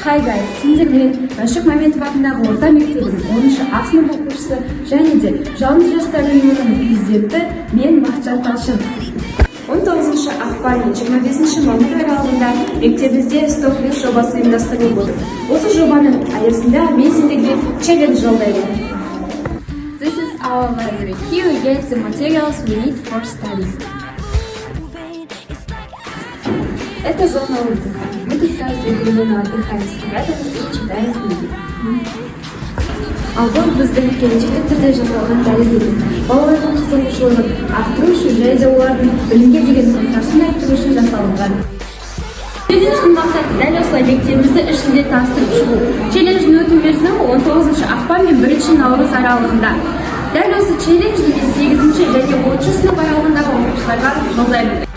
Hi guys, сендер менен Мәшік Мәметов атындағы орта мектебінің 10-шы А сынып оқушысы және де Жалынды жастар ұйымының президенті мен Бақытжан Талшын. 19 ақпан мен 25 мамыр аралығында мектебімізде Stockfish жобасы ұйымдастырылып отыр. Осы жобаның аясында мен сендерге челлендж жолдаймын. This is our library. Here we get the materials we need for study. Это зона отдыха. Мы тут каждый временно отдыхаем, спрятались и читаем книги. Ал бұл біздің келешекте түрде жасалған дәліздеген балалардың қызығушылығын арттыру үшін және де олардың білімге деген ынтасын арттыру үшін жасалынған. Челлендждің мақсаты дәл осылай мектебімізді ішінде таныстырып шығу. Челлендждің өту мерзімі 19 ақпан мен 1 наурыз аралығында. Дәл осы челленджді мен 8 және 10 сынып аралығындағы оқушыларға жолдаймын.